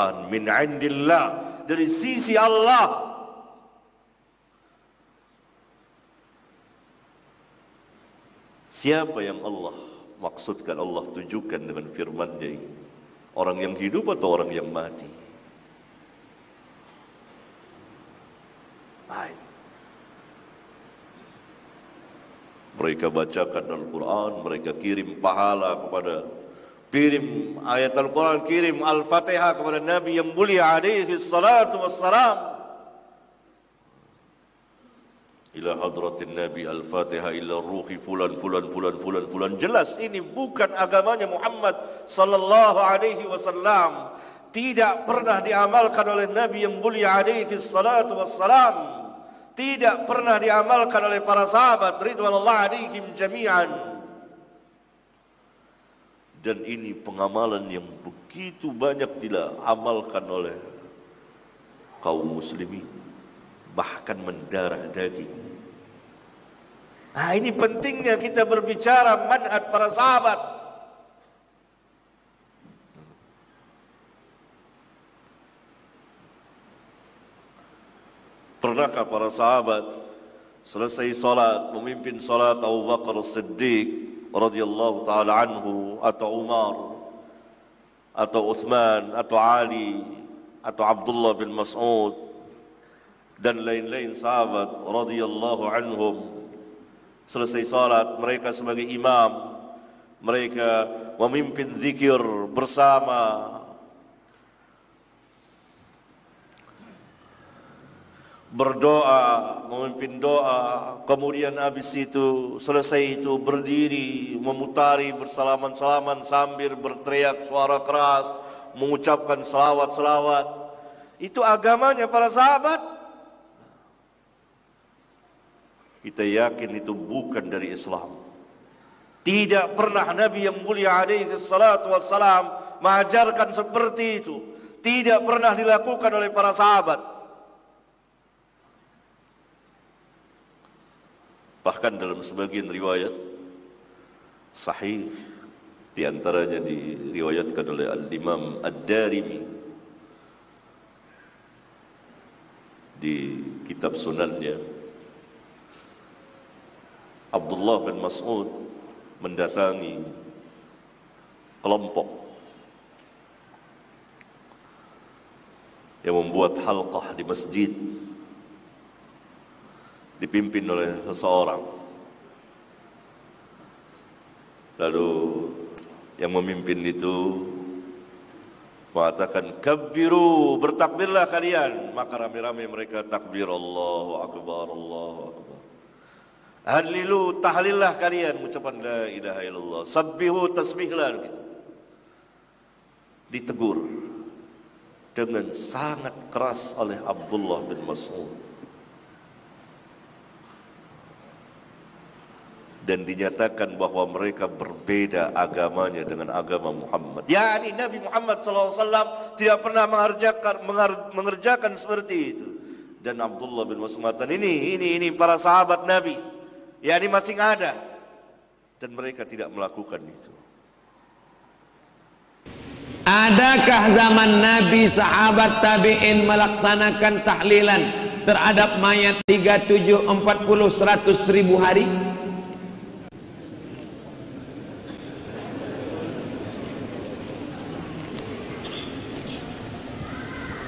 Al-Quran min indillah, dari sisi Allah. Siapa yang Allah maksudkan, Allah tunjukkan dengan firman-Nya ini? Orang yang hidup atau orang yang mati? Baik. Mereka bacakan Al-Quran, mereka kirim pahala kepada, kirim ayat Al-Quran, kirim Al-Fatihah kepada Nabi yang mulia alaihi salatu wassalam. Ila hadratin Nabi Al-Fatihah ila ruhi fulan fulan fulan fulan fulan. Jelas ini bukan agamanya Muhammad sallallahu alaihi wasallam. Tidak pernah diamalkan oleh Nabi yang mulia alaihi salatu wassalam. Tidak pernah diamalkan oleh para sahabat ridwanullah alaihim jami'an. Dan ini pengamalan yang begitu banyak diamalkan oleh kaum muslimin, bahkan mendarah daging. Nah, ini pentingnya kita berbicara manhaj para sahabat. Pernahkah para sahabat selesai salat, memimpin salat Abu Bakar As-Siddiq radhiyallahu taala anhu, atau Umar, atau Utsman, atau Ali, atau Abdullah bin Mas'ud dan lain-lain sahabat radhiyallahu anhum, selesai salat mereka sebagai imam, mereka memimpin zikir bersama, berdoa, memimpin doa, kemudian habis itu, selesai itu berdiri, memutari bersalaman-salaman sambil berteriak suara keras, mengucapkan selawat-selawat. Itu agamanya para sahabat. Kita yakin itu bukan dari Islam. Tidak pernah Nabi yang mulia alaihi salatu wassalam mengajarkan seperti itu. Tidak pernah dilakukan oleh para sahabat. Bahkan dalam sebagian riwayat sahih, diantaranya diriwayatkan oleh Al-Imam Ad-Darimi di kitab sunannya, Abdullah bin Mas'ud mendatangi kelompok yang membuat halqah di masjid, dipimpin oleh seseorang. Lalu yang memimpin itu mengatakan, kabbiru, bertakbirlah kalian. Maka rame-rame mereka takbir, Allahu Akbar, Allahu Akbar. Halilu, tahlillah kalian, ucapan la ilaha illallah. Sabbihu, tasbihlah, gitu. Ditegur dengan sangat keras oleh Abdullah bin Mas'ud. Dan dinyatakan bahwa mereka berbeda agamanya dengan agama Muhammad. Yani Nabi Muhammad SAW tidak pernah mengerjakan seperti itu. Dan Abdullah bin Mas'ud mengatakan, ini para sahabat Nabi, yani masih ada. Dan mereka tidak melakukan itu. Adakah zaman Nabi sahabat tabi'in melaksanakan tahlilan terhadap mayat 37, 40, 100 ribu hari?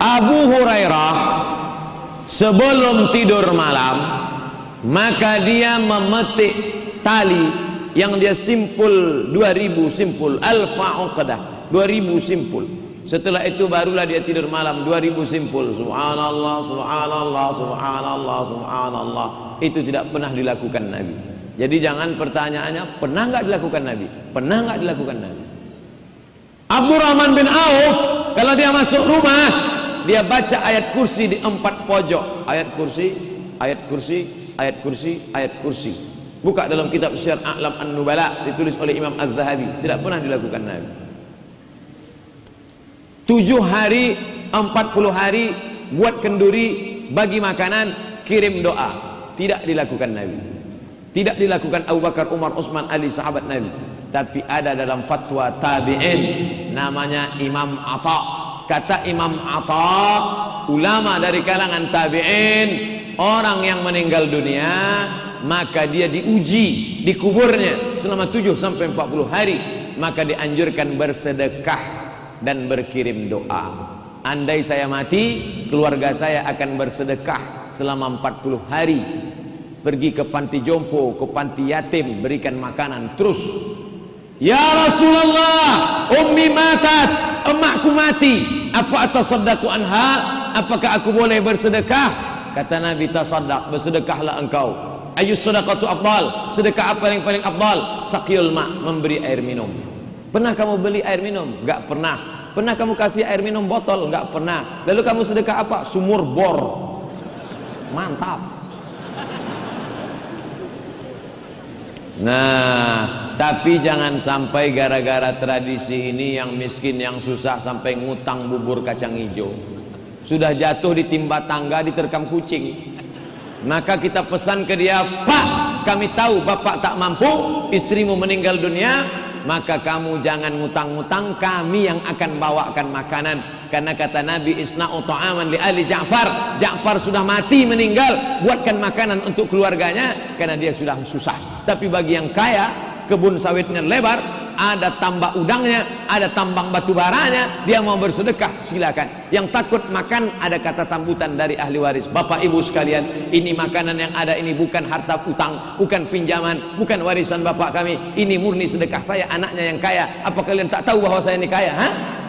Abu Hurairah sebelum tidur malam, maka dia memetik tali yang dia simpul 2000 simpul, alfa uqdah, 2000 simpul. Setelah itu barulah dia tidur malam 2000 simpul. Subhanallah, subhanallah, subhanallah, subhanallah. Itu tidak pernah dilakukan Nabi. Jadi jangan pertanyaannya, pernah nggak dilakukan Nabi? Pernah nggak dilakukan Nabi? Abdurrahman bin Auf, kalau dia masuk rumah, dia baca ayat kursi di 4 pojok. Ayat kursi, ayat kursi, ayat kursi, ayat kursi. Buka dalam kitab Syiar A'lam An-Nubala, ditulis oleh Imam Az-Zahabi. Tidak pernah dilakukan Nabi. 7 hari, 40 hari, buat kenduri, bagi makanan, kirim doa. Tidak dilakukan Nabi. Tidak dilakukan Abu Bakar, Umar, Utsman, Ali, sahabat Nabi. Tapi ada dalam fatwa tabi'in, namanya Imam Atha, Kata Imam Atha, ulama dari kalangan tabi'in, orang yang meninggal dunia maka dia diuji di kuburnya selama 7 sampai 40 hari, maka dianjurkan bersedekah dan berkirim doa. Andai saya mati, keluarga saya akan bersedekah selama 40 hari. Pergi ke panti jompo, ke panti yatim, berikan makanan terus. Ya Rasulullah, ummi matat, emakku mati, apa atasaddaqu anha? Apakah aku boleh bersedekah? Kata Nabi, tasaddaq, bersedekahlah engkau. Ayyus sadaqatu afdal, sedekah apa yang paling afdal? Saqiyul ma, memberi air minum. Pernah kamu beli air minum? Enggak pernah. Pernah kamu kasih air minum botol? Enggak pernah. Lalu kamu sedekah apa? Sumur bor. Mantap. Nah, tapi jangan sampai gara-gara tradisi ini yang miskin, yang susah sampai ngutang bubur kacang hijau. Sudah jatuh ditimba tangga, diterkam kucing. Maka kita pesan ke dia, Pak, kami tahu bapak tak mampu, istrimu meninggal dunia, maka kamu jangan ngutang-ngutang, kami yang akan bawakan makanan. Karena kata Nabi, isna'u ta'aman li ali Ja'far, Ja'far sudah mati meninggal, buatkan makanan untuk keluarganya karena dia sudah susah. Tapi bagi yang kaya, kebun sawitnya lebar, ada tambak udangnya, ada tambang batu baranya, dia mau bersedekah, silakan. Yang takut makan, ada kata sambutan dari ahli waris, Bapak Ibu sekalian, ini makanan yang ada ini bukan harta utang, bukan pinjaman, bukan warisan bapak kami, ini murni sedekah saya, anaknya yang kaya. Apa kalian tak tahu bahwa saya ini kaya? Hah?